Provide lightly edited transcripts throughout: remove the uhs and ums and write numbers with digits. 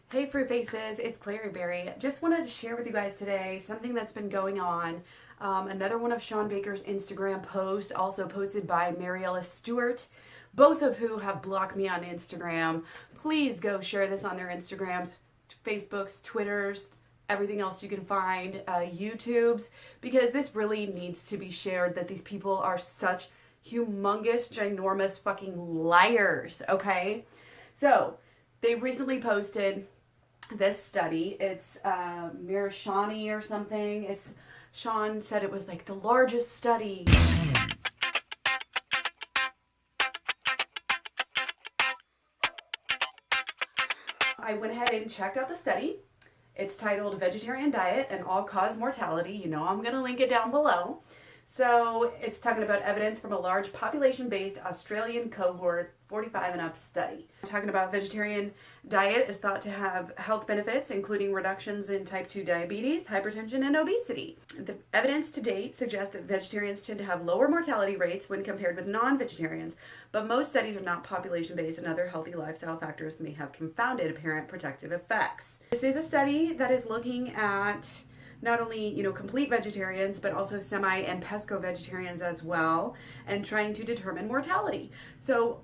Hey Fruit Faces, it's Klaireeberry. Just wanted to share with you guys today something that's been going on. Another one of Shawn Baker's Instagram posts, also posted by Mariella Stewart, both of who have blocked me on Instagram. Please go share this on their Instagrams, Facebooks, Twitters, everything else you can find, YouTubes, because this really needs to be shared that these people are such humongous, ginormous fucking liars, okay? So, they recently posted this study. It's Mirashani or something. Shawn said it was like the largest study. I went ahead and checked out the study. It's titled Vegetarian Diet and All-Cause Mortality. You know I'm going to link it down below. So it's talking about evidence from a large population-based Australian cohort 45 and up study. Talking about vegetarian diet is thought to have health benefits, including reductions in type 2 diabetes, hypertension, and obesity. The evidence to date suggests that vegetarians tend to have lower mortality rates when compared with non-vegetarians, but most studies are not population-based and other healthy lifestyle factors may have confounded apparent protective effects. This is a study that is looking at not only, complete vegetarians, but also semi and pesco vegetarians as well, and trying to determine mortality. So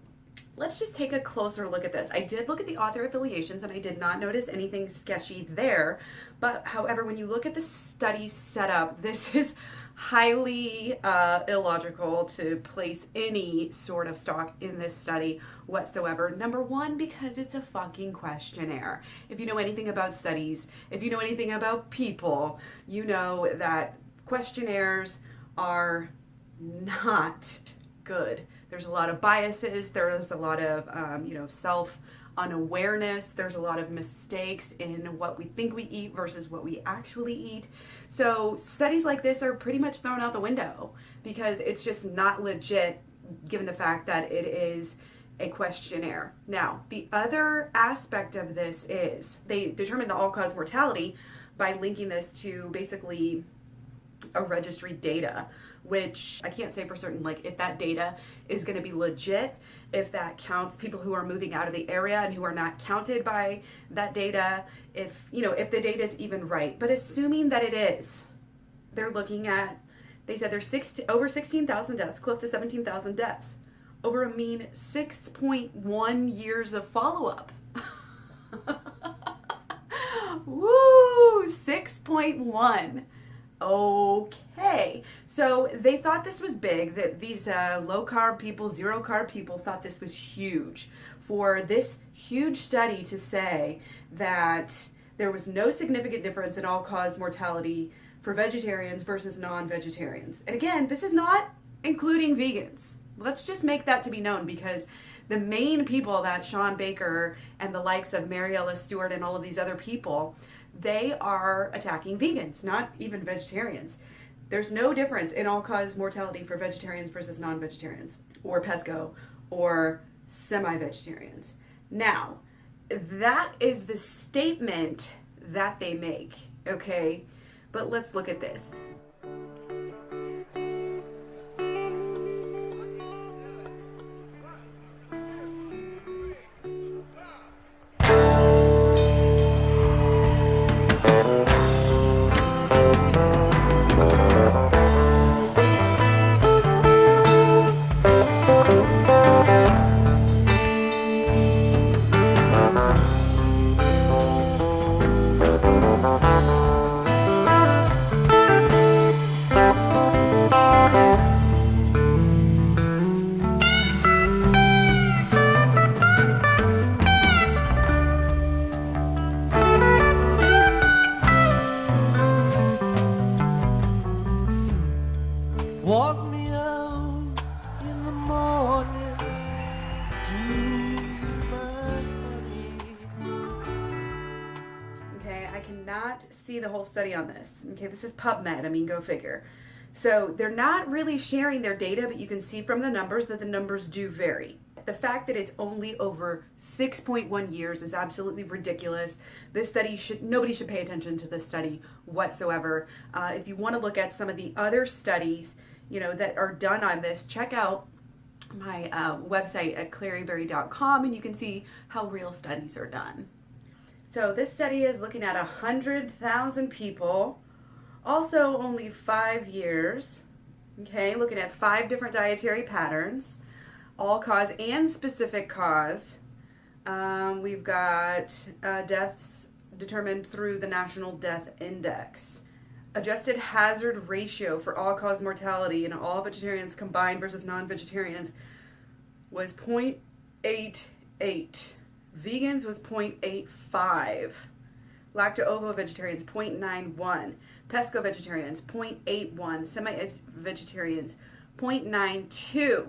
let's just take a closer look at this. I did look at the author affiliations and I did not notice anything sketchy there. But however, when you look at the study setup, this is highly illogical to place any sort of stock in this study whatsoever. Number one, because it's a fucking questionnaire. If you know anything about studies, if you know anything about people, you know that questionnaires are not good. There's a lot of biases. There's a lot of, self-unawareness. There's a lot of mistakes in what we think we eat versus what we actually eat. So studies like this are pretty much thrown out the window because it's just not legit given the fact that it is a questionnaire. Now, the other aspect of this is they determined the all-cause mortality by linking this to basically a registry data, which I can't say for certain, like if that data is going to be legit, if that counts people who are moving out of the area and who are not counted by that data, if the data is even right. But assuming that it is, they're looking at, they said there's over 16,000 deaths, close to 17,000 deaths, over a mean 6.1 years of follow-up. Woo, 6.1. Okay, so they thought this was big, that these low-carb people, zero-carb people thought this was huge. For this huge study to say that there was no significant difference in all-cause mortality for vegetarians versus non-vegetarians. And again, this is not including vegans. Let's just make that to be known, because the main people that Shawn Baker and the likes of Mariella Stewart and all of these other people, they are attacking vegans, not even vegetarians. There's no difference in all-cause mortality for vegetarians versus non-vegetarians, or pesco, or semi-vegetarians. Now, that is the statement that they make, okay? But let's look at this. Walk me out in the morning to my honey. Okay, I cannot see the whole study on this. Okay, this is PubMed, I mean, go figure. So they're not really sharing their data, but you can see from the numbers that the numbers do vary. The fact that it's only over 6.1 years is absolutely ridiculous. This study nobody should pay attention to this study whatsoever. If you want to look at some of the other studies, that are done on this, check out my website at Klaireeberry.com and you can see how real studies are done. So this study is looking at 100,000 people, also only 5 years, okay, looking at 5 different dietary patterns, all cause and specific cause. We've got deaths determined through the National Death Index. Adjusted hazard ratio for all-cause mortality in all vegetarians combined versus non-vegetarians was 0.88. Vegans was 0.85. Lacto-ovo vegetarians 0.91. Pesco vegetarians 0.81. Semi-vegetarians 0.92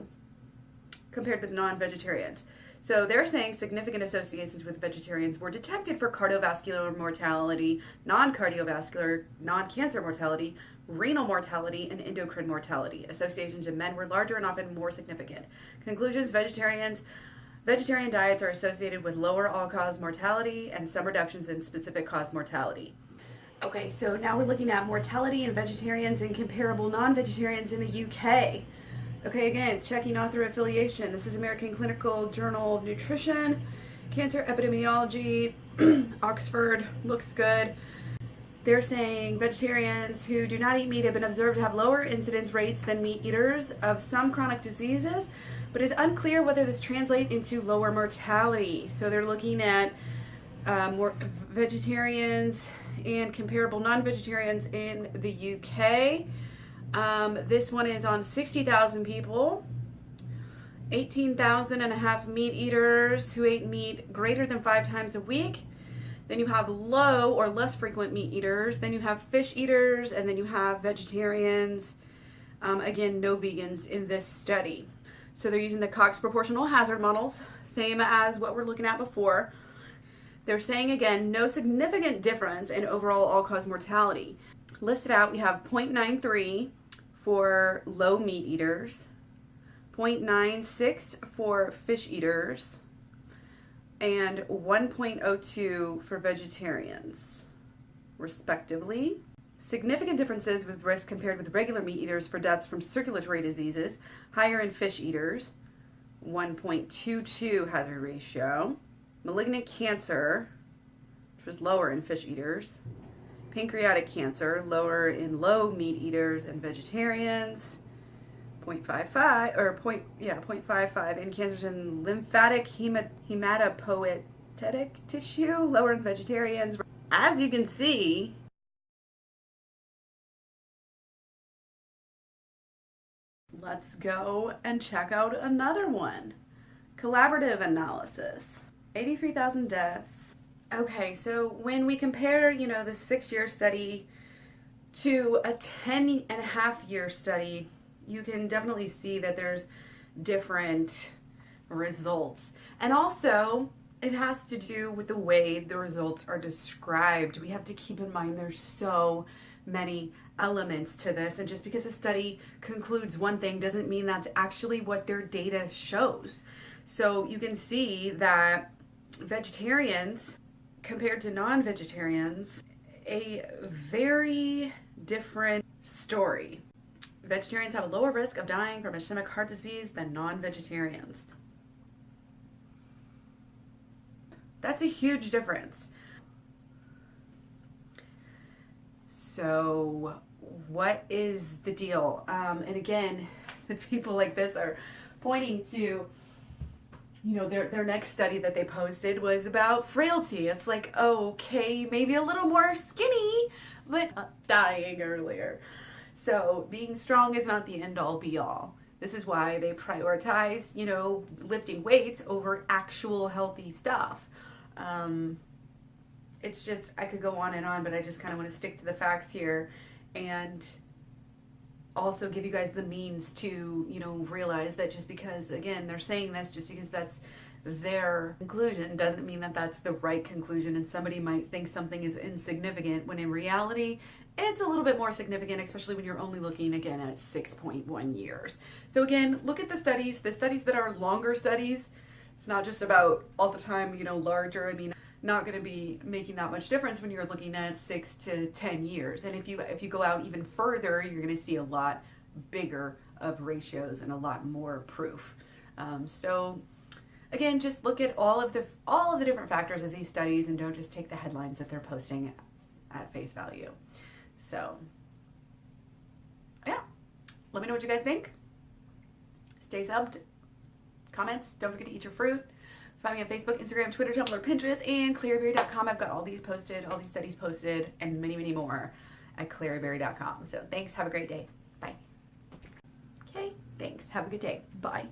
compared with non-vegetarians. So they're saying significant associations with vegetarians were detected for cardiovascular mortality, non-cardiovascular, non-cancer mortality, renal mortality, and endocrine mortality. Associations in men were larger and often more significant. Conclusions: vegetarian diets are associated with lower all-cause mortality and some reductions in specific cause mortality. Okay, so now we're looking at mortality in vegetarians and comparable non-vegetarians in the UK. Okay, again, checking author affiliation. This is American Clinical Journal of Nutrition, Cancer Epidemiology, Oxford, looks good. They're saying vegetarians who do not eat meat have been observed to have lower incidence rates than meat eaters of some chronic diseases, but it's unclear whether this translates into lower mortality. So they're looking at more vegetarians and comparable non-vegetarians in the UK. This one is on 60,000 people, 18,000 and a half meat eaters who ate meat greater than 5 times a week. Then you have low or less frequent meat eaters. Then you have fish eaters, and then you have vegetarians. Again, no vegans in this study. So they're using the Cox proportional hazard models, same as what we're looking at before. They're saying, again, no significant difference in overall all-cause mortality. Listed out, we have 0.93 for low meat eaters, 0.96 for fish eaters, and 1.02 for vegetarians, respectively. Significant differences with risk compared with regular meat eaters for deaths from circulatory diseases, higher in fish eaters, 1.22 hazard ratio. Malignant cancer, which was lower in fish eaters. Pancreatic cancer, lower in low meat eaters and vegetarians, 0.55, and cancers in lymphatic hematopoietic tissue, lower in vegetarians. As you can see, let's go and check out another one. Collaborative analysis, 83,000 deaths. Okay, so when we compare, the 6-year study to a 10.5-year study, you can definitely see that there's different results. And also, it has to do with the way the results are described. We have to keep in mind there's so many elements to this, and just because a study concludes one thing doesn't mean that's actually what their data shows. So you can see that vegetarians compared to non-vegetarians, a very different story. Vegetarians have a lower risk of dying from ischemic heart disease than non-vegetarians. That's a huge difference. So what is the deal? And again, the people like this are pointing to their next study that they posted was about frailty. It's like, okay, maybe a little more skinny, but dying earlier. So being strong is not the end all be all. This is why they prioritize, lifting weights over actual healthy stuff. It's just, I could go on and on, but I just kind of want to stick to the facts here and also give you guys the means to, realize that just because, again, they're saying this, just because that's their conclusion doesn't mean that that's the right conclusion, and somebody might think something is insignificant when in reality it's a little bit more significant, especially when you're only looking again at 6.1 years. So again, look at the studies that are longer studies. It's not just about all the time, larger. I mean, not going to be making that much difference when you're looking at 6 to 10 years. And if you go out even further, you're going to see a lot bigger of ratios and a lot more proof. So again, just look at all of the different factors of these studies and don't just take the headlines that they're posting at face value. So, yeah. Let me know what you guys think. Stay subbed. Comments. Don't forget to eat your fruit. Find me on Facebook, Instagram, Twitter, Tumblr, Pinterest, and Klaireeberry.com. I've got all these posted, all these studies posted, and many, many more at Klaireeberry.com. So thanks. Have a great day. Bye. Okay. Thanks. Have a good day. Bye.